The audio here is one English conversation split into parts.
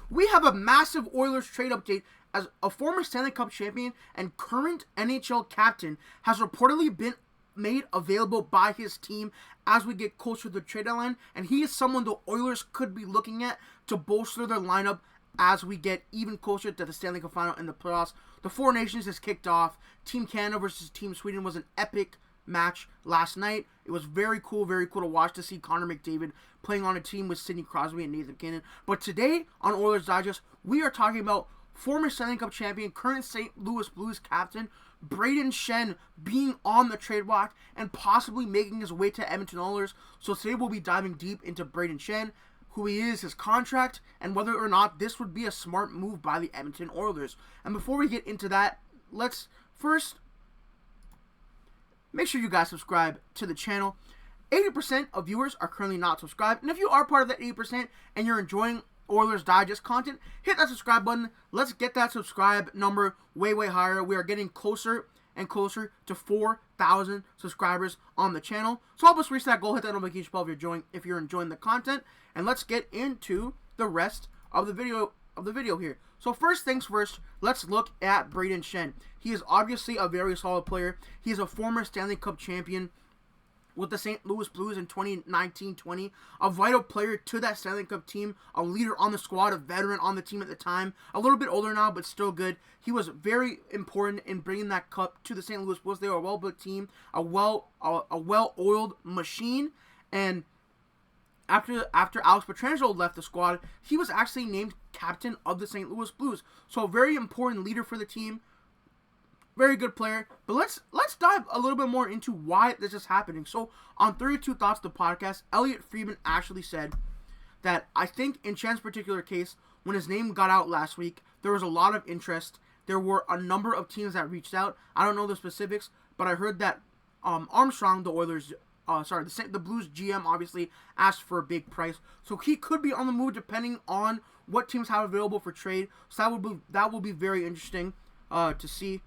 we have a massive Oilers trade update as a former Stanley Cup champion and current NHL captain has reportedly been made available by his team as we get closer to the trade deadline, and he is someone the Oilers could be looking at to bolster their lineup as we get even closer to the Stanley Cup final and the playoffs. The Four Nations has kicked off. Team Canada versus Team Sweden was an epic match last night. It was very cool to watch to see Connor McDavid playing on a team with Sidney Crosby and Nathan MacKinnon. But today on Oilers Digest, we are talking about former Stanley Cup champion, current St. Louis Blues captain, Brayden Schenn being on the trade block and possibly making his way to Edmonton Oilers. So today we'll be diving deep into Brayden Schenn, who he is, his contract, and whether or not this would be a smart move by the Edmonton Oilers. And before we get into that, let's first make sure you guys subscribe to the channel. 80% of viewers are currently not subscribed, and if you are part of that 80% and you're enjoying Oilers Digest content, hit that subscribe button. Let's get that subscribe number way higher. We are getting closer and closer to 4,000 subscribers on the channel. So help us reach that goal. Hit that notification bell if you're enjoying the content, and let's get into the rest of the video here. So first things first, let's look at Brayden Schenn. He is obviously a very solid player. He is a former Stanley Cup champion with the St. Louis Blues in 2019-20, a vital player to that Stanley Cup team, a leader on the squad, a veteran on the team at the time, a little bit older now, but still good. He was very important in bringing that cup to the St. Louis Blues. They were a well-built team, a well-oiled machine, and after Alex Pietrangelo left the squad, he was actually named captain of the St. Louis Blues. So a very important leader for the team. Very good player. But let's dive a little bit more into why this is happening. So on 32 Thoughts, the podcast, Elliot Friedman actually said that I think in Schenn's particular case, when his name got out last week, there was a lot of interest. There were a number of teams that reached out. I don't know the specifics, but I heard that Armstrong, the Blues GM, obviously asked for a big price. So he could be on the move depending on what teams have available for trade. So that will be very interesting to see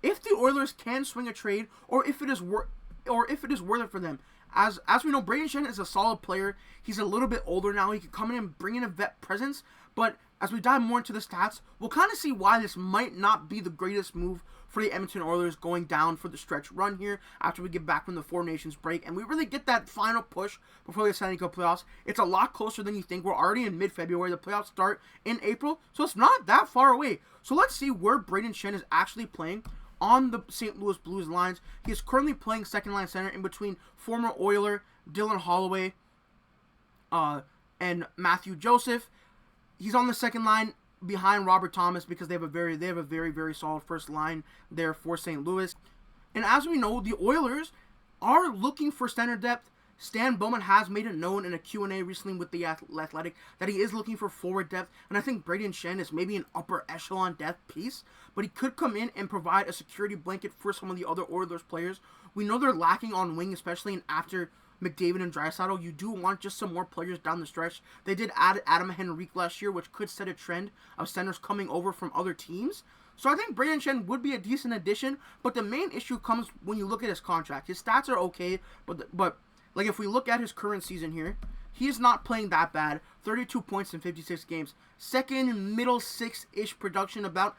if the Oilers can swing a trade, or if it is worth it for them. As we know, Brayden Schenn is a solid player. He's a little bit older now. He can come in and bring in a vet presence. But as we dive more into the stats, we'll kind of see why this might not be the greatest move for the Edmonton Oilers going down for the stretch run here after we get back from the Four Nations break and we really get that final push before the Stanley Cup playoffs. It's a lot closer than you think. We're already in mid-February. The playoffs start in April, so it's not that far away. So let's see where Brayden Schenn is actually playing on the St. Louis Blues lines. He is currently playing second-line center in between former Oiler Dylan Holloway and Matthew Joseph. He's on the second line behind Robert Thomas because they have a very solid first line there for St. Louis. And as we know, the Oilers are looking for center depth. Stan Bowman has made it known in a Q&A recently with the Athletic that he is looking for forward depth, and I think Brayden Schenn is maybe an upper echelon depth piece, but he could come in and provide a security blanket for some of the other Oilers players. We know they're lacking on wing, especially in after McDavid and Draisaitl. You do want just some more players down the stretch. They did add Adam Henrique last year, which could set a trend of centers coming over from other teams. So I think Brayden Schenn would be a decent addition, but the main issue comes when you look at his contract. His stats are okay, but like if we look at his current season here, he's not playing that bad. 32 points in 56 games. Second middle six-ish production, about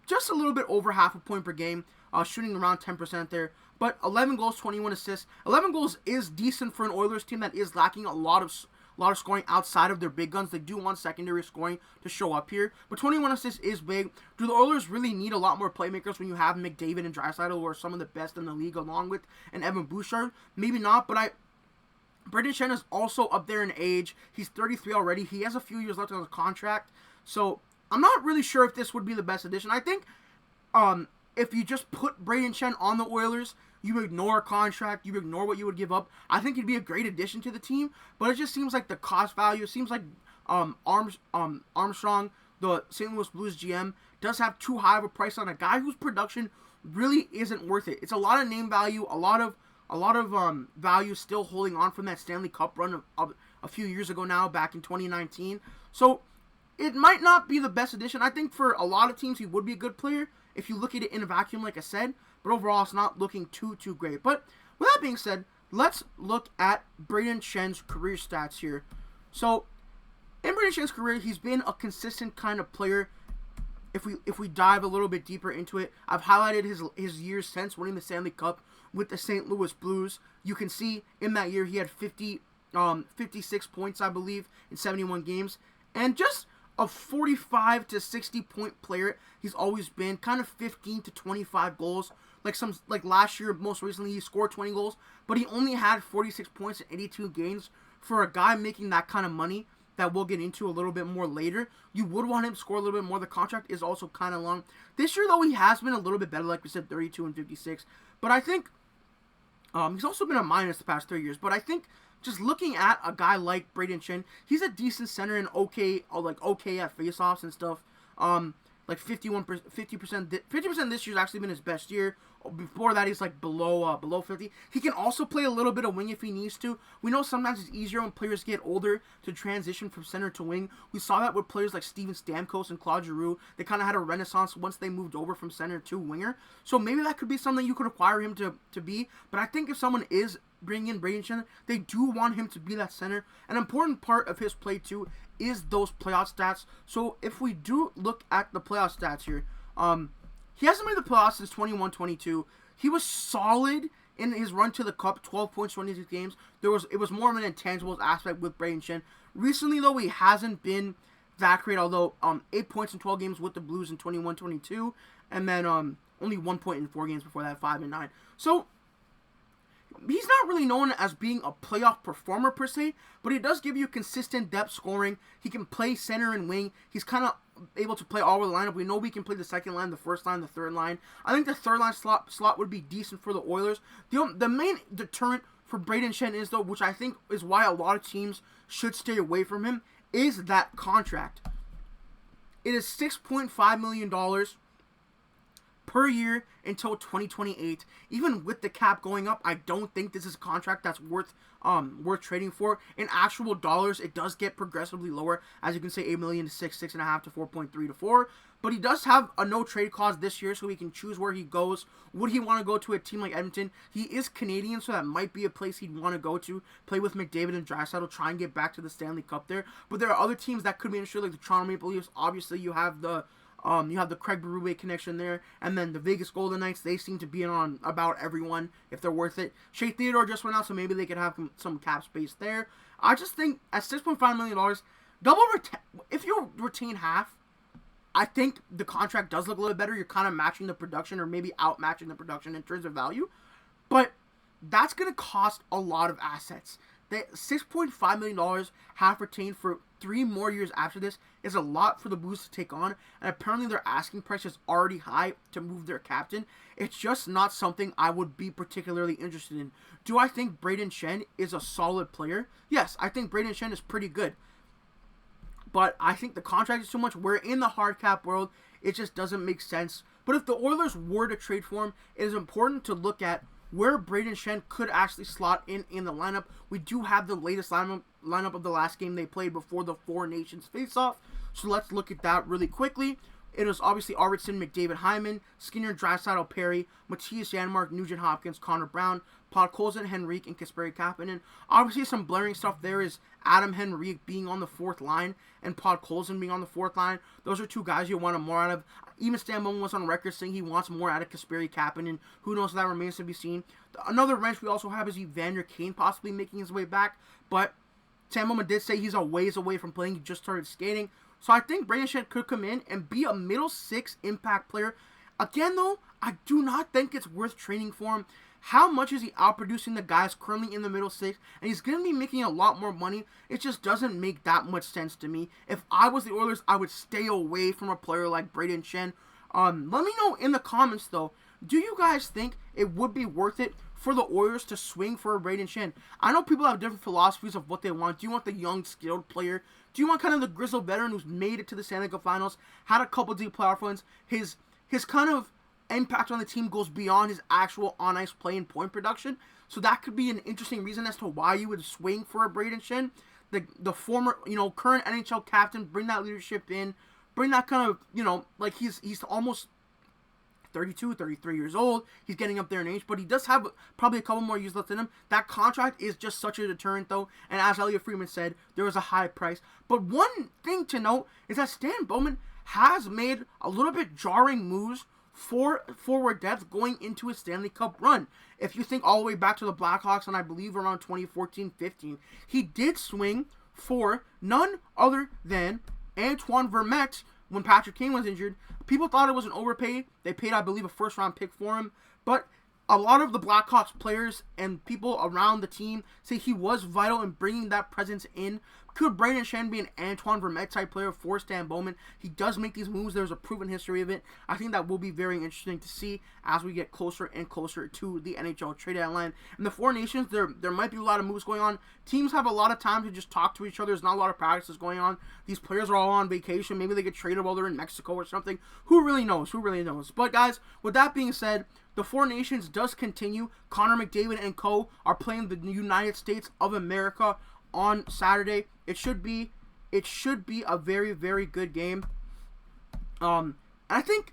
just a little bit over half a point per game, shooting around 10% there. But 11 goals, 21 assists. 11 goals is decent for an Oilers team that is lacking a lot of scoring outside of their big guns. They do want secondary scoring to show up here. But 21 assists is big. Do the Oilers really need a lot more playmakers when you have McDavid and Draisaitl, who are some of the best in the league, along with an Evan Bouchard? Maybe not, but Brayden Schenn is also up there in age. He's 33 already. He has a few years left on his contract. So I'm not really sure if this would be the best addition. I think if you just put Brayden Schenn on the Oilers, you ignore a contract, you ignore what you would give up, I think he'd be a great addition to the team. But it just seems like the cost value, it seems like Armstrong, the St. Louis Blues GM, does have too high of a price on a guy whose production really isn't worth it. It's a lot of name value, a lot of value still holding on from that Stanley Cup run of a few years ago now, back in 2019. So it might not be the best addition. I think for a lot of teams he would be a good player if you look at it in a vacuum, like I said. But overall, it's not looking too great. But with that being said, let's look at Brayden Schenn's career stats here. So in Brayden Schenn's career, he's been a consistent kind of player. If we dive a little bit deeper into it, I've highlighted his years since winning the Stanley Cup with the St. Louis Blues. You can see in that year he had 56 points, I believe, in 71 games, and just a 45 to 60 point player. He's always been kind of 15 to 25 goals. Like last year, most recently, he scored 20 goals, but he only had 46 points in 82 games. For a guy making that kind of money, that we'll get into a little bit more later, you would want him to score a little bit more. The contract is also kind of long. This year, though, he has been a little bit better, like we said, 32 and 56. But I think he's also been a minus the past 3 years. But I think just looking at a guy like Brayden Schenn, he's a decent center and okay at faceoffs and stuff. Like 50% this year's actually been his best year. Before that, he's like below 50. He can also play a little bit of wing if he needs to. We know sometimes it's easier when players get older to transition from center to wing. We saw that with players like Steven Stamkos and Claude Giroux. They kind of had a renaissance once they moved over from center to winger. So maybe that could be something you could acquire him to be. But I think if someone is bringing in Brayden Schenn, they do want him to be that center. An important part of his play too is those playoff stats. So if we do look at the playoff stats here, he hasn't made the playoffs since 21-22. He was solid in his run to the Cup, 12 points, 26 games. It was more of an intangibles aspect with Brayden Schenn. Recently, though, he hasn't been that great, although 8 points in 12 games with the Blues in 21-22, and then only 1 point in 4 games before that, 5 and 9. So he's not really known as being a playoff performer per se, but he does give you consistent depth scoring. He can play center and wing. He's kind of able to play all over the lineup. We know we can play the second line, the first line, the third line. I think the third line slot would be decent for the Oilers. The main deterrent for Brayden Schenn is, though, which I think is why a lot of teams should stay away from him, is that contract. It is $6.5 million per year until 2028. Even with the cap going up, I don't think this is a contract that's worth trading for. In actual dollars, it does get progressively lower. As you can say, $8 million to 6, 6.5 to 4.3 to 4. But he does have a no trade clause this year, so he can choose where he goes. Would he want to go to a team like Edmonton? He is Canadian, so that might be a place he'd want to go to. Play with McDavid and Draisaitl, try and get back to the Stanley Cup there. But there are other teams that could be interested, like the Toronto Maple Leafs. Obviously, you have the Craig Berube connection there, and then the Vegas Golden Knights. They seem to be in on about everyone if they're worth it. Shea Theodore just went out, so maybe they could have some cap space there. I just think at $6.5 million, if you retain half, I think the contract does look a little better. You're kind of matching the production, or maybe outmatching the production in terms of value, but that's going to cost a lot of assets. That $6.5 million half retained for 3 more years after this is a lot for the Blues to take on, and apparently their asking price is already high to move their captain. It's just not something I would be particularly interested in. Do I think Brayden Schenn is a solid player? Yes, I think Brayden Schenn is pretty good. But I think the contract is too much. We're in the hard cap world. It just doesn't make sense. But if the Oilers were to trade for him, it is important to look at where Brayden Schenn could actually slot in the lineup. We do have the latest lineup of the last game they played before the Four Nations face-off. So let's look at that really quickly. It was obviously Arvidsson, McDavid, Hyman, Skinner, Draisaitl, Perry, Matthias Janmark, Nugent-Hopkins, Connor Brown, Podkolzin, Henrique, and Kasperi Kapanen. Obviously, some blaring stuff there is Adam Henrique being on the fourth line and Podkolzin being on the fourth line. Those are two guys you want more out of. Even Stan Bowman was on record saying he wants more out of Kasperi Kapanen. Who knows if that remains to be seen. Another wrench we also have is Evander Kane possibly making his way back. But Stan Bowman did say he's a ways away from playing. He just started skating. So I think Brayden Schenn could come in and be a middle six impact player. Again, though, I do not think it's worth training for him. How much is he outproducing the guys currently in the middle six? And he's going to be making a lot more money. It just doesn't make that much sense to me. If I was the Oilers, I would stay away from a player like Brayden Schenn. Let me know in the comments, though. Do you guys think it would be worth it for the Oilers to swing for a Brayden Schenn? I know people have different philosophies of what they want. Do you want the young, skilled player? Do you want kind of the grizzled veteran who's made it to the Stanley Cup Finals, had a couple deep playoff runs? His kind of impact on the team goes beyond his actual on-ice play and point production. So that could be an interesting reason as to why you would swing for a Brayden Schenn. The former, current NHL captain, bring that leadership in. Bring that kind of, like he's almost 32, 33 years old. He's getting up there in age, but he does have probably a couple more years left in him. That contract is just such a deterrent, though. And as Elliot Friedman said, there was a high price. But one thing to note is that Stan Bowman has made a little bit jarring moves for forward depth going into his Stanley Cup run. If you think all the way back to the Blackhawks, and I believe around 2014-15, he did swing for none other than Antoine Vermette when Patrick Kane was injured. People thought it was an overpay. They paid, I believe, a first-round pick for him. But a lot of the Blackhawks players and people around the team say he was vital in bringing that presence in. Could Brayden Schenn be an Antoine Vermette type player for Stan Bowman? He does make these moves. There's a proven history of it. I think that will be very interesting to see as we get closer and closer to the NHL trade deadline. In the Four Nations, there might be a lot of moves going on. Teams have a lot of time to just talk to each other. There's not a lot of practices going on. These players are all on vacation. Maybe they get traded while they're in Mexico or something. Who really knows? Who really knows? But guys, with that being said, the Four Nations does continue. Connor McDavid and co. are playing the United States of America on Saturday. It should be a very, very good game. And I think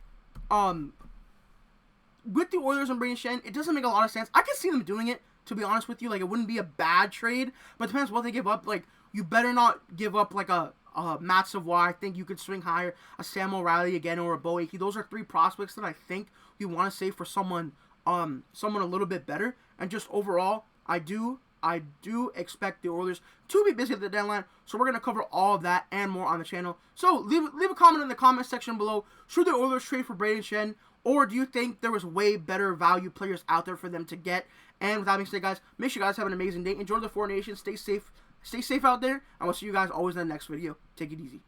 with the Oilers and Brayden Schenn, it doesn't make a lot of sense. I can see them doing it, to be honest with you. Like, it wouldn't be a bad trade, but it depends what they give up. Like, you better not give up like a Matt Savoie. I think you could swing higher, a Sam O'Reilly again, or a Bo Akey. Those are three prospects that I think we want to save for someone a little bit better. And just overall, I do expect the Oilers to be busy at the deadline, so we're going to cover all of that and more on the channel. So leave a comment in the comment section below. Should the Oilers trade for Brayden Schenn, or do you think there was way better value players out there for them to get? And with that being said, guys, make sure you guys have an amazing day. Enjoy the Four Nations. Stay safe out there, and we'll see you guys always in the next video. Take it easy.